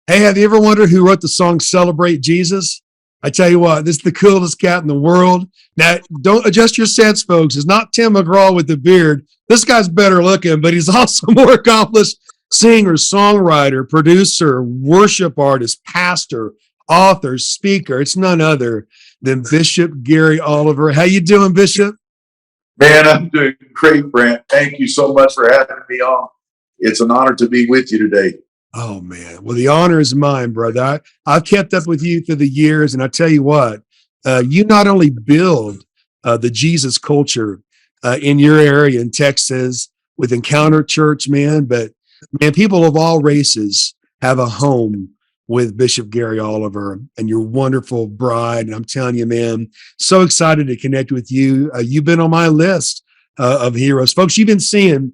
Hey, have you ever wondered who wrote the song Celebrate Jesus? I tell you what, this is the coolest cat in the world. Now, don't adjust your sets, folks. It's not Tim McGraw with the beard. This guy's better looking, but he's also more accomplished singer, songwriter, producer, worship artist, pastor, author, speaker. It's none other than Bishop Gary Oliver. How you doing, Bishop? Man, I'm doing great, Brent. Thank you so much for having me on. It's an honor to be with you today. Oh, man. Well, the honor is mine, brother. I've kept up with you through the years, and I tell you what, you not only build the Jesus culture in your area in Texas with Encounter Church, man, but, man, people of all races have a home with Bishop Gary Oliver and your wonderful bride. And I'm telling you, man, so excited to connect with you. You've been on my list of heroes. Folks, you've been seeing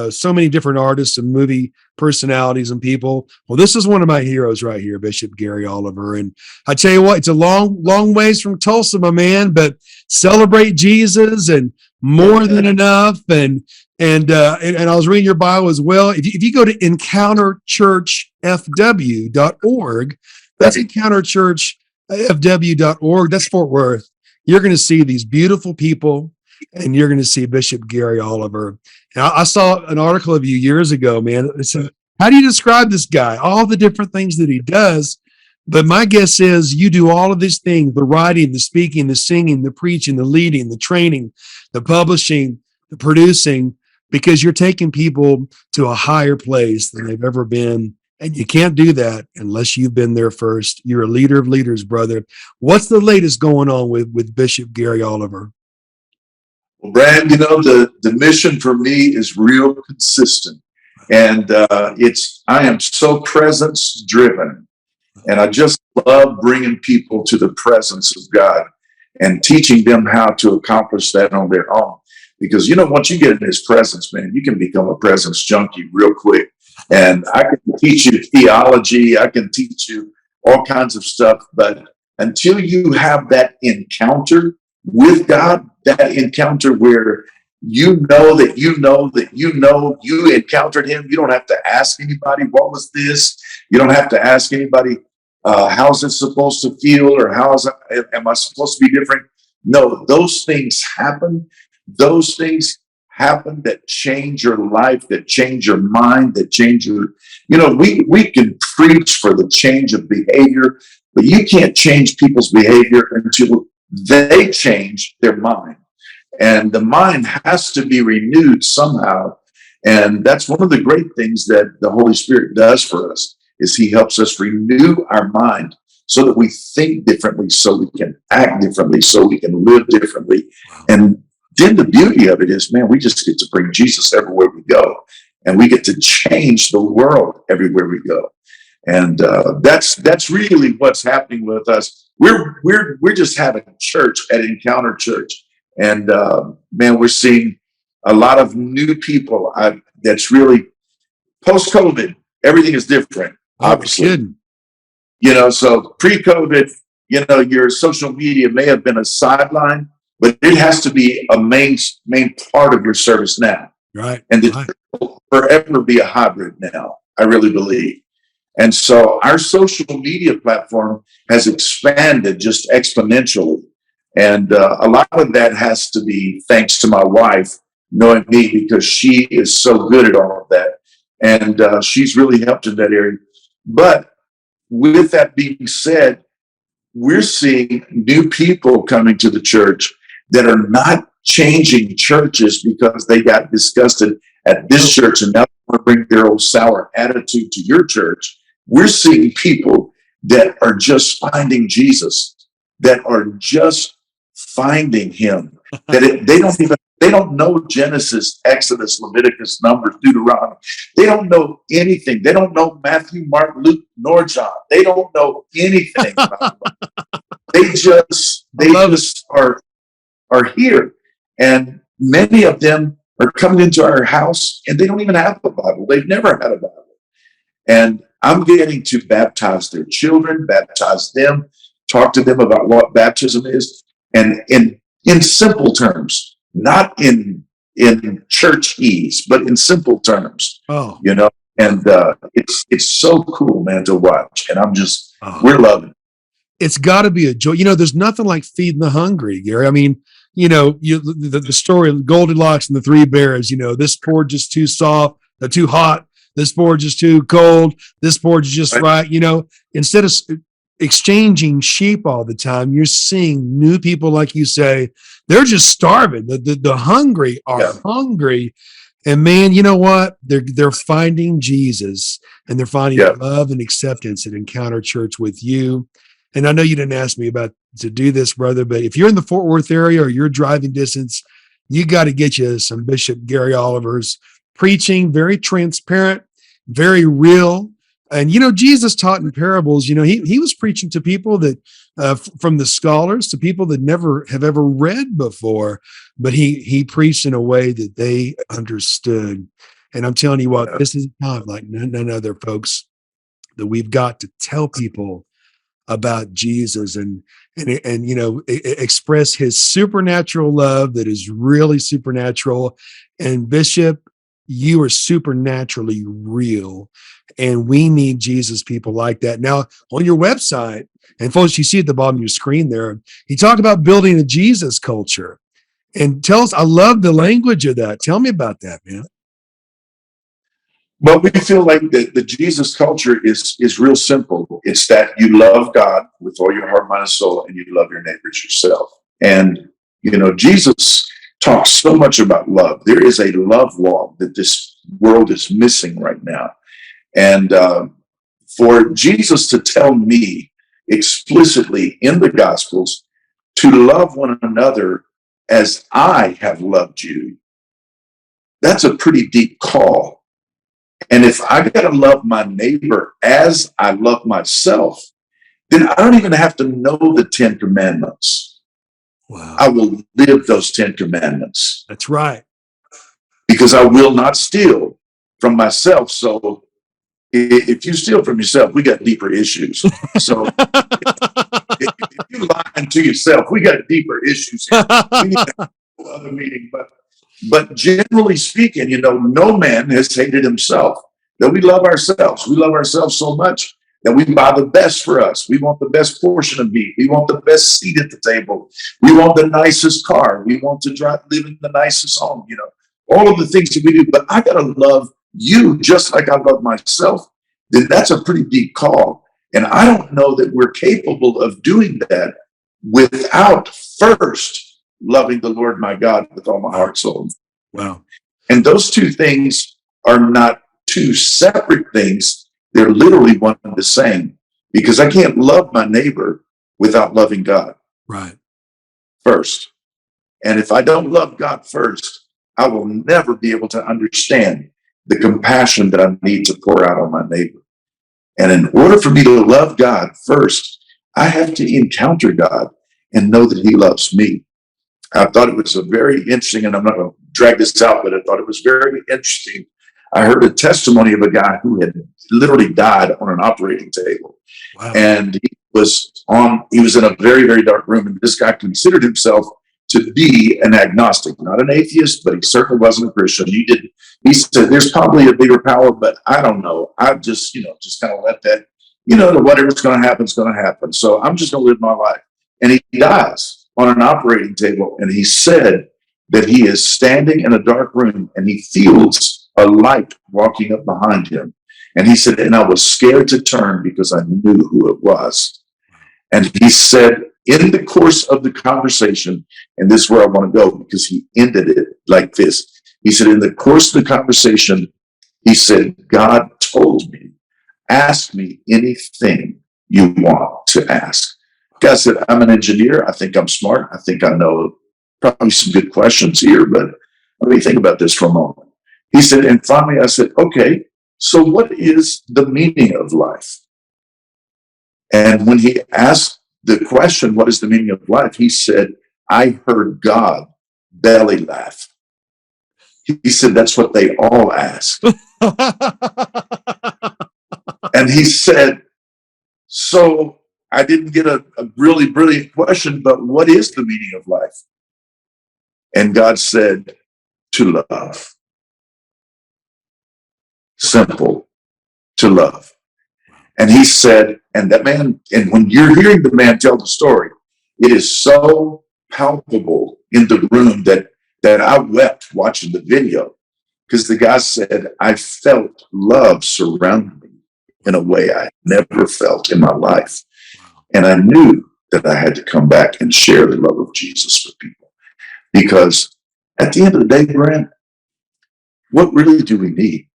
so many different artists and movie personalities and people. Well, this is one of my heroes right here, Bishop Gary Oliver. And I tell you what, it's a long, long ways from Tulsa, my man, but celebrate Jesus and more than enough. And I was reading your bio as well. If you go to encounterchurchfw.org, that's encounterchurchfw.org, that's Fort Worth. You're going to see these beautiful people, and you're going to see Bishop Gary Oliver. And I saw an article of you years ago, man. It said, how do you describe this guy? All the different things that he does. But my guess is you do all of these things: the writing, the speaking, the singing, the preaching, the leading, the training, the publishing, the producing, because you're taking people to a higher place than they've ever been. And you can't do that unless you've been there first. You're a leader of leaders, brother. What's the latest going on with Bishop Gary Oliver? Well, Brad, the mission for me is real consistent. And I am so presence driven. And I just love bringing people to the presence of God and teaching them how to accomplish that on their own. Because, once you get in his presence, man, you can become a presence junkie real quick. And I can teach you theology. I can teach you all kinds of stuff. But until you have that encounter with God, that encounter where you encountered him, you don't have to ask anybody, what was this? You don't have to ask anybody, how's it supposed to feel, or am I supposed to be different? No, those things happen. Those things happen that change your life, that change your mind, that change your, we can preach for the change of behavior, but you can't change people's behavior until they change their mind. And the mind has to be renewed somehow. And that's one of the great things that the Holy Spirit does for us, is he helps us renew our mind so that we think differently, so we can act differently, so we can live differently. And then the beauty of it is, man, we just get to bring Jesus everywhere we go, and we get to change the world everywhere we go. And that's really what's happening with us. We're just having church at Encounter Church, and man, we're seeing a lot of new people. That's really post-COVID. Everything is different, obviously. So pre-COVID, your social media may have been a sideline, but it has to be a main part of your service now. Right. And it will forever be a hybrid now, I really believe. And so our social media platform has expanded just exponentially. And a lot of that has to be thanks to my wife knowing me, because she is so good at all of that. And she's really helped in that area. But with that being said, we're seeing new people coming to the church that are not changing churches because they got disgusted at this church and now they want to bring their old sour attitude to your church. We're seeing people that are just finding Jesus, that are just finding him, that they don't know Genesis, Exodus, Leviticus, Numbers, Deuteronomy. They don't know anything. They don't know Matthew, Mark, Luke, nor John. They don't know anything about them. They just are here. And many of them are coming into our house and they don't even have a Bible. They've never had a Bible. And I'm getting to baptize their children, baptize them, talk to them about what baptism is. And in simple terms, not in church ease, but in simple terms. Oh, And it's so cool, man, to watch. And Oh, we're loving it. it's got to be a joy. There's nothing like feeding the hungry, Gary. I mean, the story of Goldilocks and the three bears. This porridge is too soft, too hot. This porridge is too cold. This porridge is just right. Instead of exchanging sheep all the time, you're seeing new people, like you say, they're just starving. The hungry are hungry. And man, you know what? They're finding Jesus, and they're finding love and acceptance at Encounter Church with you. And I know you didn't ask me about to do this, brother, but if you're in the Fort Worth area or you're driving distance, you got to get you some Bishop Gary Oliver's preaching, very transparent, very real. And Jesus taught in parables. He was preaching to people that from the scholars to people that never have ever read before, but he preached in a way that they understood. And I'm telling you what, this is a time like none other, folks, that we've got to tell people about Jesus and express his supernatural love that is really supernatural. And Bishop, you are supernaturally real, and we need Jesus people like that. Now, on your website, and folks, you see at the bottom of your screen there, you talk about building a Jesus culture. And tell us, I love the language of that. Tell me about that, man. But we feel like the Jesus culture is real simple. It's that you love God with all your heart, mind, and soul, and you love your neighbors yourself. And Jesus talks so much about love. There is a love law that this world is missing right now. And for Jesus to tell me explicitly in the Gospels to love one another as I have loved you, that's a pretty deep call. And if I got to love my neighbor as I love myself, then I don't even have to know the 10 commandments. Wow. I will live those 10 commandments. That's right. Because I will not steal from myself. So if you steal from yourself, we got deeper issues. So if you lying to yourself, we got deeper issues here. We need to have another meeting. But generally speaking, no man has hated himself. That we love ourselves. We love ourselves so much that we buy the best for us. We want the best portion of meat. We want the best seat at the table. We want the nicest car. We want to live in the nicest home. All of the things that we do. But I gotta love you just like I love myself. Then that's a pretty deep call. And I don't know that we're capable of doing that without first loving the Lord my God with all my heart, soul. Wow. And those two things are not two separate things. They're literally one and the same, because I can't love my neighbor without loving God. Right. First. And if I don't love God first, I will never be able to understand the compassion that I need to pour out on my neighbor. And in order for me to love God first, I have to encounter God and know that he loves me. I thought it was a very interesting, and I'm not going to drag this out, but I thought it was very interesting. I heard a testimony of a guy who had literally died on an operating table. Wow. And he was in a very, very dark room. And this guy considered himself to be an agnostic, not an atheist, but he certainly wasn't a Christian. He said, there's probably a bigger power, but I don't know. I just kind of let that, whatever's going to happen is going to happen. So I'm just going to live my life. And he dies on an operating table. And he said that he is standing in a dark room and he feels a light walking up behind him. And he said, and I was scared to turn because I knew who it was. And he said, in the course of the conversation, and this is where I want to go because he ended it like this. He said, in the course of the conversation, he said, God told me, ask me anything you want to ask. God said, I'm an engineer. I think I'm smart. I think I know probably some good questions here, but let me think about this for a moment. He said, and finally I said, okay, so what is the meaning of life? And when he asked the question, what is the meaning of life? He said, I heard God belly laugh. He said, that's what they all ask. And he said, so I didn't get a really brilliant question, but what is the meaning of life? And God said, to love. Simple. to love. And he said, and that man, and when you're hearing the man tell the story, it is so palpable in the room that I wept watching the video, because the guy said, I felt love surround me in a way I never felt in my life. And I knew that I had to come back and share the love of Jesus with people. Because at the end of the day, Brent, what really do we need?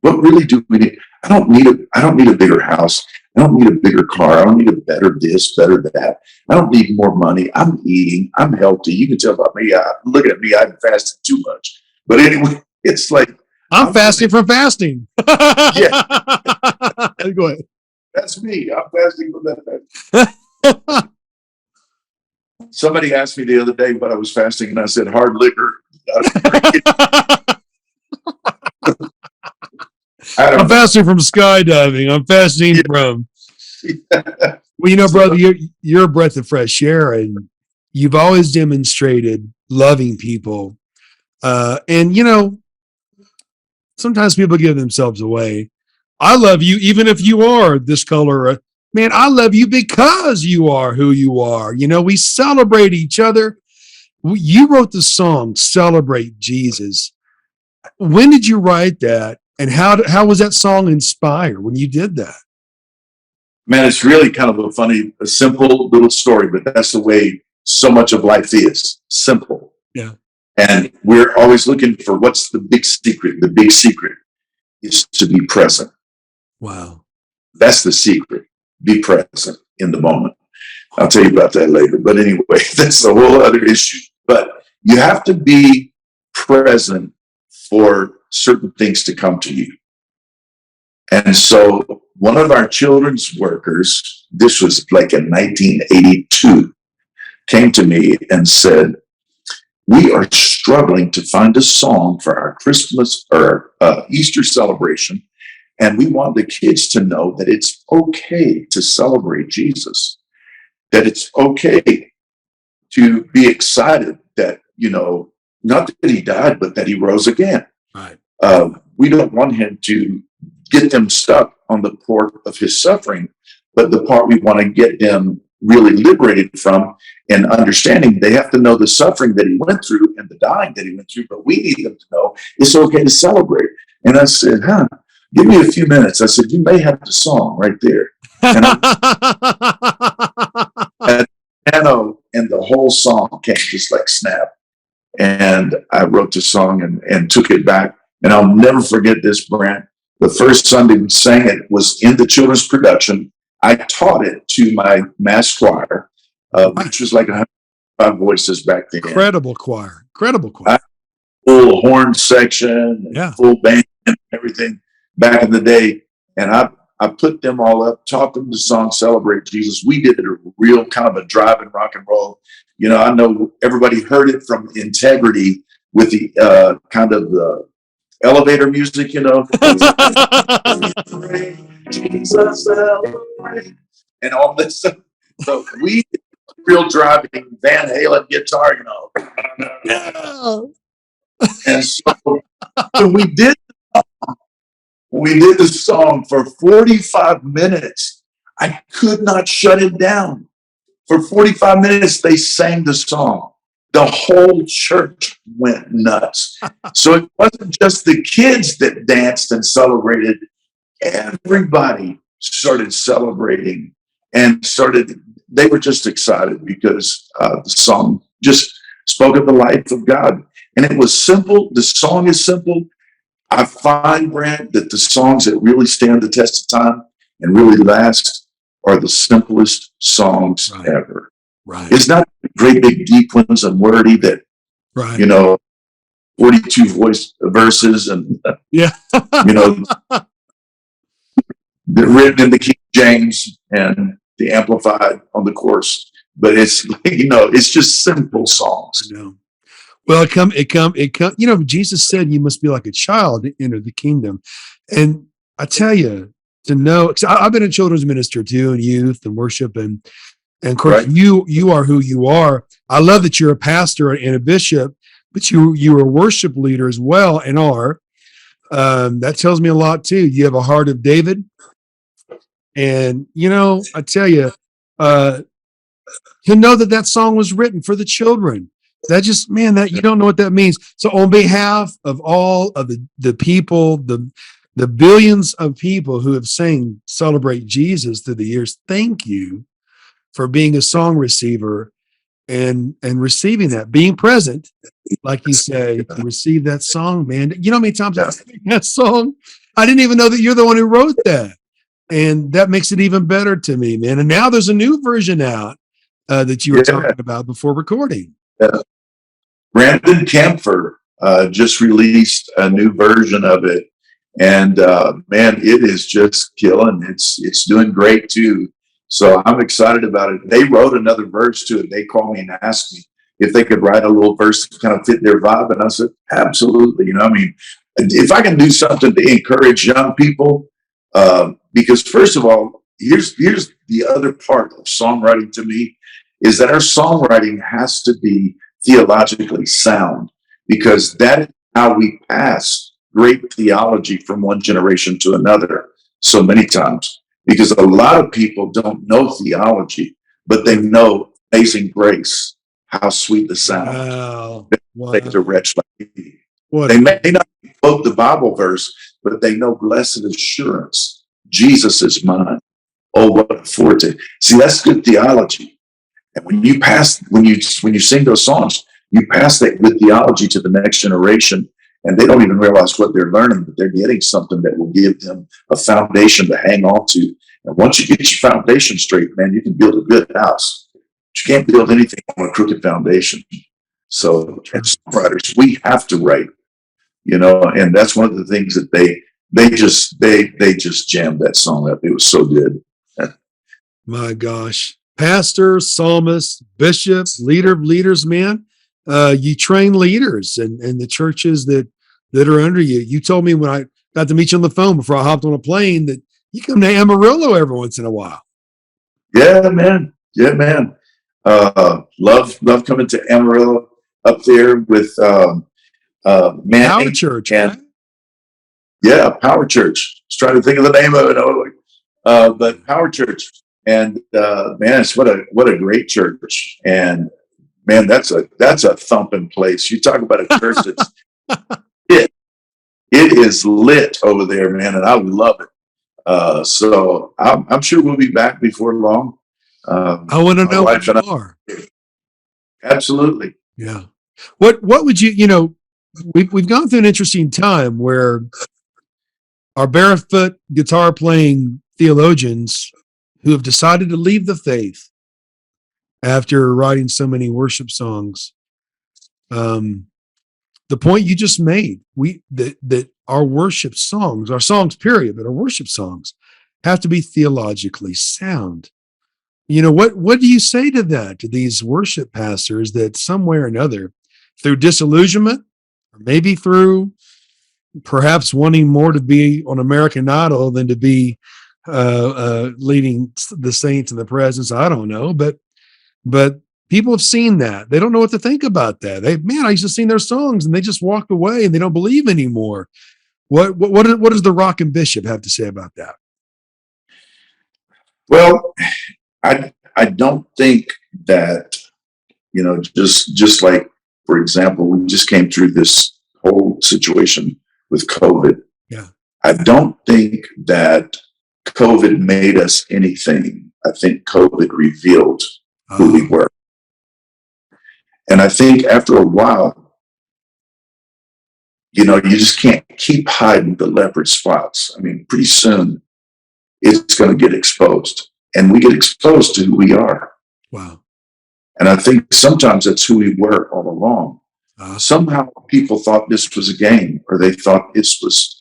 What really do we need? I don't need a bigger house. I don't need a bigger car. I don't need a better this, better that. I don't need more money. I'm eating. I'm healthy. You can tell by me. Look at me. I've fasted too much. But anyway, it's like I'm fasting from fasting. Yeah. Go ahead. That's me. I'm fasting from that. Somebody asked me the other day what I was fasting, and I said hard liquor. I'm fasting from skydiving. I'm fasting from. Well, you know, brother, you're a breath of fresh air, and you've always demonstrated loving people. And you know, sometimes people give themselves away. I love you, even if you are this color. Man, I love you because you are who you are. You know, we celebrate each other. You wrote the song "Celebrate Jesus." When did you write that, and how was that song inspired when you did that? Man, it's really kind of a simple little story, but that's the way so much of life is. Simple. Yeah. And we're always looking for what's the big secret. The big secret is to be present. Wow. That's the secret. Be present in the moment. I'll tell you about that later. But anyway, that's a whole other issue. But you have to be present for certain things to come to you. And so one of our children's workers, this was like in 1982, came to me and said, we are struggling to find a song for our Christmas or Easter celebration. And we want the kids to know that it's okay to celebrate Jesus, that it's okay to be excited that, you know, not that he died, but that he rose again. Right. We don't want him to get them stuck on the part of his suffering, but the part we want to get them really liberated from and understanding they have to know the suffering that he went through and the dying that he went through, but we need them to know it's okay to celebrate. And I said, give me a few minutes. I said, you may have the song right there. And I piano, and the whole song came just like snap. And I wrote the song and took it back. And I'll never forget this, Brent. The first Sunday we sang it was in the children's production. I taught it to my mass choir, which was like 105 voices back then. Incredible choir. Incredible choir. Full horn section, full band and everything back in the day. And I put them all up, taught them the song Celebrate Jesus. We did a real kind of a drive-in rock and roll. You know, I know everybody heard it from Integrity with the kind of the elevator music, you know. Jesus, celebrate, and all this stuff. So we did real driving Van Halen guitar, you know. Yeah. And so we did the song for 45 minutes. I could not shut it down. For 45 minutes, they sang the song. The whole church went nuts. So it wasn't just the kids that danced and celebrated. Everybody started celebrating and they were just excited because the song just spoke of the life of God. And it was simple. The song is simple. I find, Brent, that the songs that really stand the test of time and really last are the simplest songs ever. Right. It's not great big deep ones and wordy that, you know, 42 voice verses and, you know, written in the King James and the Amplified on the chorus. But it's, you know, it's just simple songs. I know. Well, it come, you know, Jesus said you must be like a child to enter the kingdom. And I tell you, to know, because I've been a children's minister too, and youth and worship, and of course you are who you are. I love that you're a pastor and a bishop, but you are a worship leader as well and are. That tells me a lot too. You have a heart of David. And, I tell you, uh, to know that that song was written for the children, that just, man, that you don't know what that means. So on behalf of all of the people, the billions of people who have sang Celebrate Jesus through the years, thank you for being a song receiver and receiving that, being present, like you say, to receive that song, man. You know how many times I sing that song? I didn't even know that you're the one who wrote that. And that makes it even better to me, man. And now there's a new version out that you were Yeah. talking about before recording. Brandon Camphor just released a new version of it, and man, it is just killing. It's doing great too. So I'm excited about it. They wrote another verse to it. They called me and asked me if they could write a little verse to kind of fit their vibe, and I said, absolutely. I mean, if I can do something to encourage young people, because first of all, here's the other part of songwriting to me is that our songwriting has to be theologically sound, because that is how we pass great theology from one generation to another so many times. Because a lot of people don't know theology, but they know Amazing Grace, how sweet the sound. Wow. Saves a wretch like me. What They may not quote the Bible verse, but they know blessed assurance, Jesus is mine. Oh, what a forte. See, that's good theology. And when you sing those songs, you pass that good theology to the next generation, and they don't even realize what they're learning, but they're getting something that will give them a foundation to hang on to. And once you get your foundation straight, man, you can build a good house. But you can't build anything on a crooked foundation. So as songwriters, we have to write, and that's one of the things that they just jammed that song up. It was so good. My gosh. Pastor, psalmist, bishop, leader of leaders, man. You train leaders and the churches that are under you. You told me when I got to meet you on the phone before I hopped on a plane that you come to Amarillo every once in a while. Yeah, man. Yeah, man. Love coming to Amarillo up there with Manning Power Church, and right? yeah, Power Church. I was trying to think of the name of it, but Power Church. And man, it's what a great church. And man, that's a thumping place. You talk about a church that's it is lit over there, man, and I love it. So I'm sure we'll be back before long. I want to My know when wife and you I, are. absolutely. Yeah. What would you, we've gone through an interesting time where our barefoot guitar playing theologians who have decided to leave the faith after writing so many worship songs. The point you just made, that our worship songs, our songs, period, but our worship songs have to be theologically sound. What do you say to that, to these worship pastors that some way or another, through disillusionment, or maybe through perhaps wanting more to be on American Idol than to be leading the saints in the presence? I don't know, but people have seen that. They don't know what to think about that. I used to sing their songs and they just walked away and they don't believe anymore. What does the Rockin' Bishop have to say about that? Well, I don't think that just like, for example, we just came through this whole situation with COVID. Yeah. I don't think that COVID made us anything. I think COVID revealed who we were. And I think after a while, you just can't keep hiding the leopard spots. I mean, pretty soon it's going to get exposed, and we get exposed to who we are. Wow. And I think sometimes that's who we were all along. Somehow people thought this was a game, or they thought this was,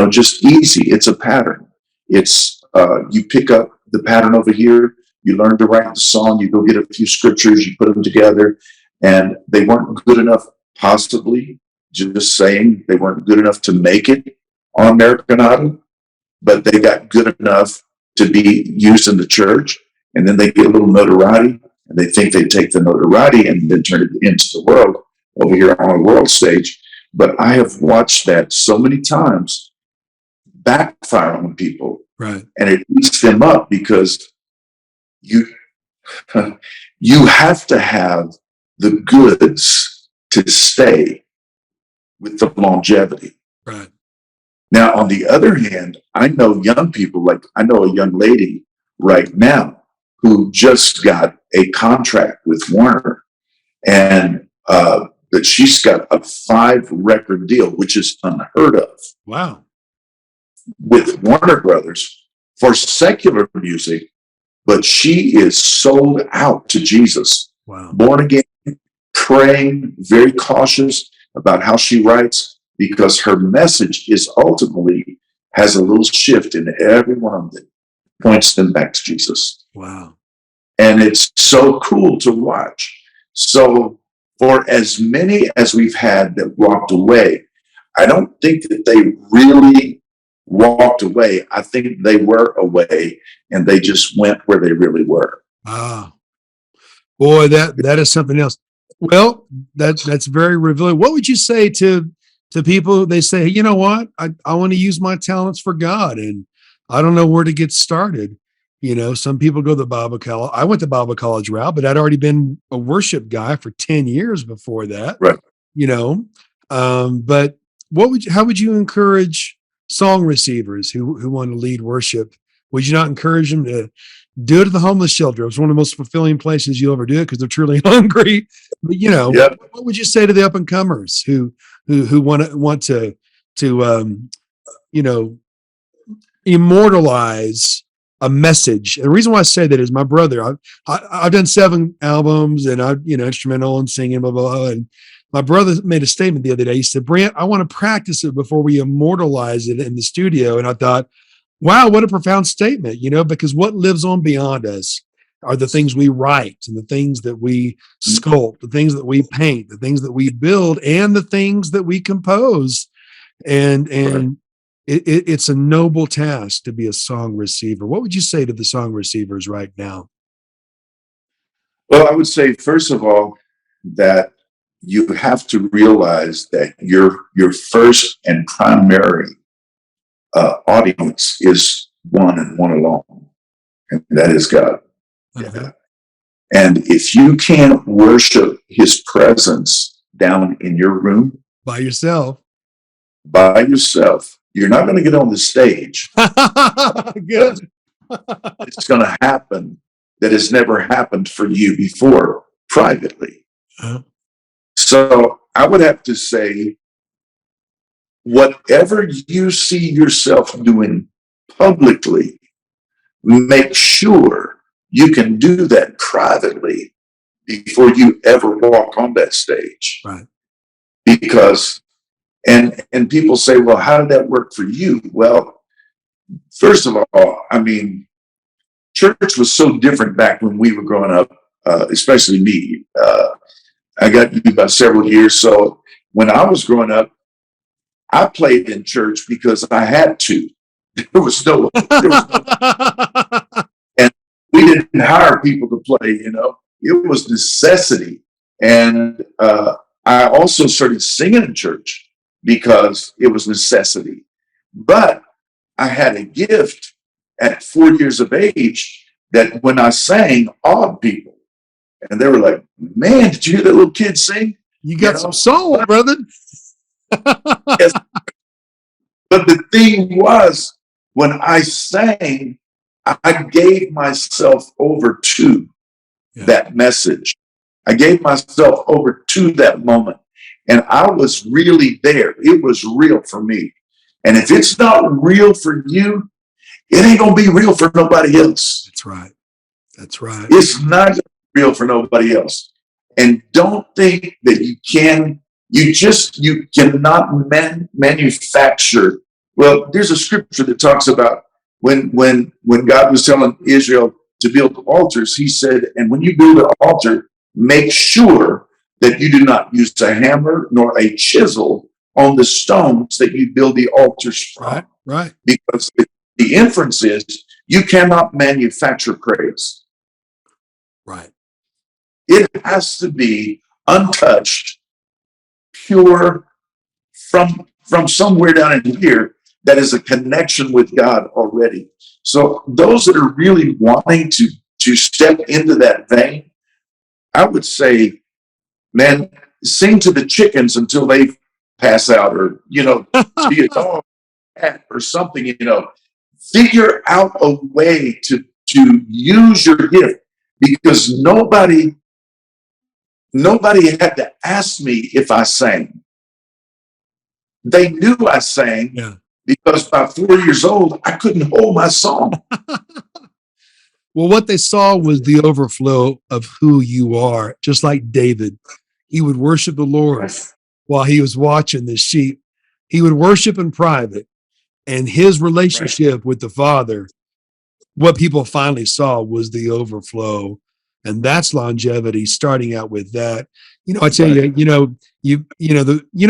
just easy. It's a pattern. It's you pick up the pattern over here, you learn to write the song, you go get a few scriptures, you put them together, and they weren't good enough, possibly, just saying they weren't good enough to make it on American Idol, but they got good enough to be used in the church, and then they get a little notoriety, and they think they take the notoriety and then turn it into the world over here on a world stage. but I have watched that so many times backfire on people, Right. and it eats them up because you you have to have the goods to stay with the longevity. Right. Now, on the other hand, I know young people, like I know a young lady right now who just got a contract with Warner, and that she's got a 5 record deal, which is unheard of, Wow. with Warner Brothers for secular music, but she is sold out to Jesus, Wow. born again, praying, very cautious about how she writes, because her message is ultimately has a little shift in every one of them, points them back to Jesus. Wow. And it's so cool to watch. So for as many as we've had that walked away, I don't think that they really walked away. I think they were away and they just went where they really were. Ah, boy, that is something else. Well, that's very revealing. What would you say to people? They say, hey, you know what? I want to use my talents for God, and I don't know where to get started. You know, some people go the Bible college. I went the Bible college route, but I'd already been a worship guy for 10 years before that. Right. You know, but how would you encourage song receivers who want to lead worship? Would you not encourage them to do it at the homeless shelter? It was one of the most fulfilling places you'll ever do it because they're truly hungry. But Yep. what would you say to the up and comers who want to you know immortalize a message? And the reason why I say that is my brother. I've done 7 albums and I instrumental and singing blah blah blah. And my brother made a statement the other day. He said, "Brant, I want to practice it before we immortalize it in the studio." And I thought, wow, what a profound statement, because what lives on beyond us are the things we write and the things that we sculpt, the things that we paint, the things that we build, and the things that we compose. And it's a noble task to be a song receiver. What would you say to the song receivers right now? Well, I would say, first of all, that you have to realize that your first and primary audience is one and one alone, and that is God. Uh-huh. And if you can't worship his presence down in your room By yourself. by yourself, you're not going to get on the stage. Good. It's going to happen that has never happened for you before privately. Uh-huh. So I would have to say, whatever you see yourself doing publicly, make sure you can do that privately before you ever walk on that stage. Right. Because and people say, well, how did that work for you? Well, first of all, I mean, church was so different back when we were growing up, especially me. I got you by several years. So when I was growing up, I played in church because I had to. There was no, and we didn't hire people to play, it was necessity. And I also started singing in church because it was necessity. But I had a gift at 4 years of age that when I sang, awed people. And they were like, man, did you hear that little kid sing? You got some soul, brother. Yes. But the thing was, when I sang, I gave myself over to that message. I gave myself over to that moment. And I was really there. It was real for me. And if it's not real for you, it ain't going to be real for nobody else. That's right. That's right. It's not real for nobody else. And don't think that you cannot manufacture. Well, there's a scripture that talks about when God was telling Israel to build altars, he said, and when you build an altar, make sure that you do not use a hammer nor a chisel on the stones that you build the altars from. Right. Because the inference is you cannot manufacture praise. Right. It has to be untouched, pure, from somewhere down in here that is a connection with God already. So those that are really wanting to step into that vein, I would say, man, sing to the chickens until they pass out, or be a dog, cat, or something. Figure out a way to use your gift, because nobody had to ask me if I sang. They knew I sang, Yeah. because by 4 years old, I couldn't hold my song. Well, what they saw was the overflow of who you are. Just like David, he would worship the Lord while he was watching the sheep. He would worship in private, and his relationship with the Father, what people finally saw was the overflow. And that's longevity, starting out with that. I tell you,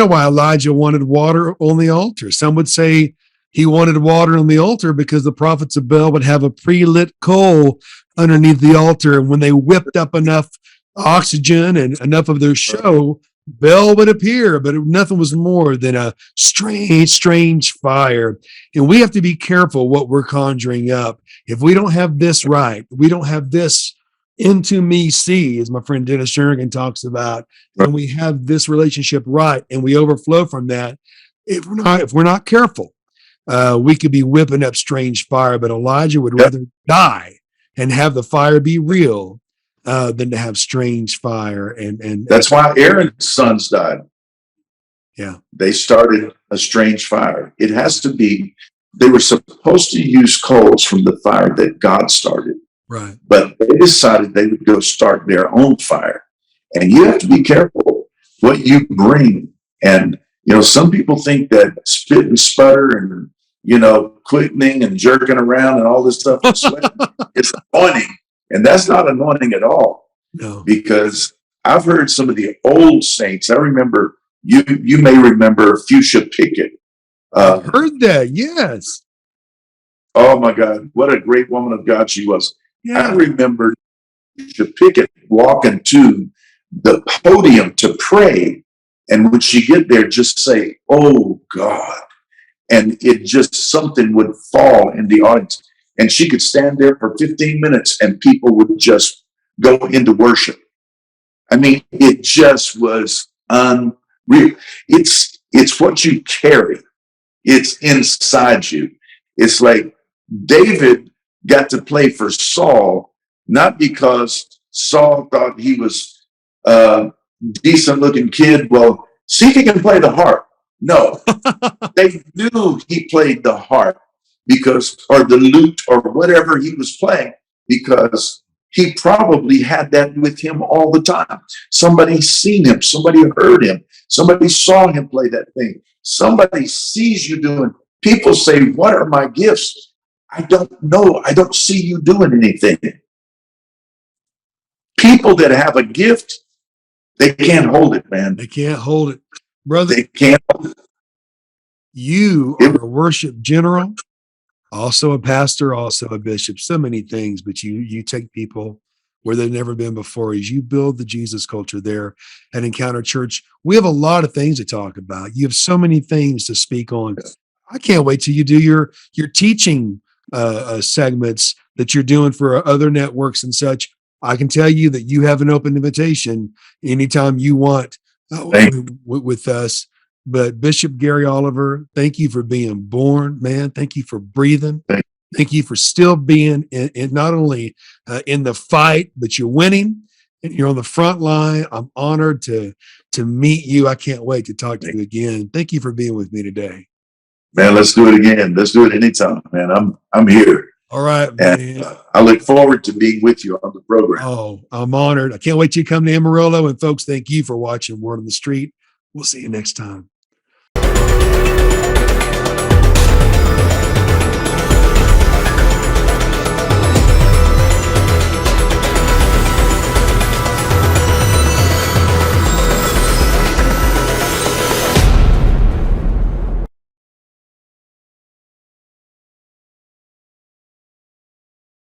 why Elijah wanted water on the altar. Some would say he wanted water on the altar because the prophets of Baal would have a pre-lit coal underneath the altar. And when they whipped up enough oxygen and enough of their show, Baal would appear, but nothing was more than a strange fire. And we have to be careful what we're conjuring up. If we don't have this right, we don't have this into me see, as my friend Dennis Jernigan talks about, and we have this relationship right, and we overflow from that. If we're not careful, we could be whipping up strange fire. But Elijah would rather die and have the fire be real than to have strange fire. And that's why Aaron's sons died. Yeah, they started a strange fire. It has to be. They were supposed to use coals from the fire that God started. Right. But they decided they would go start their own fire. And you have to be careful what you bring. And, some people think that spit and sputter and, quickening and jerking around and all this stuff and sweating is anointing. And that's not anointing at all. No. Because I've heard some of the old saints. I remember, you may remember Fuchsia Pickett. I've heard that, yes. Oh, my God. What a great woman of God she was. Yeah. I remember Pickett walking to the podium to pray, and when she get there, just say, "Oh God," and it just something would fall in the audience, and she could stand there for 15 minutes, and people would just go into worship. I mean, it just was unreal. It's what you carry. It's inside you. It's like David got to play for Saul, not because Saul thought he was a decent looking kid. Well, see if he can play the harp. No, they knew he played the harp or the lute or whatever he was playing, because he probably had that with him all the time. Somebody seen him, somebody heard him, somebody saw him play that thing. Somebody sees you doing. People say, "What are my gifts?" I don't know. I don't see you doing anything. People that have a gift, they can't hold it, man. They can't hold it. Brother, they can't hold it. You are a worship general, also a pastor, also a bishop, so many things, but you take people where they've never been before. As you build the Jesus culture there at Encounter Church, we have a lot of things to talk about. You have so many things to speak on. I can't wait till you do your teaching segments that you're doing for other networks and such. I can tell you that you have an open invitation anytime you want with us. But Bishop Gary Oliver, thank you for being born, man. Thank you for breathing. Thank you for still being in not only in the fight, but you're winning and you're on the front line. I'm honored to meet you. I can't wait to talk to you again. Thank you for being with me today. Man, let's do it again. Let's do it anytime, man. I'm here. All right, man. And, I look forward to being with you on the program. Oh, I'm honored. I can't wait till you come to Amarillo. And folks, thank you for watching Word on the Street. We'll see you next time.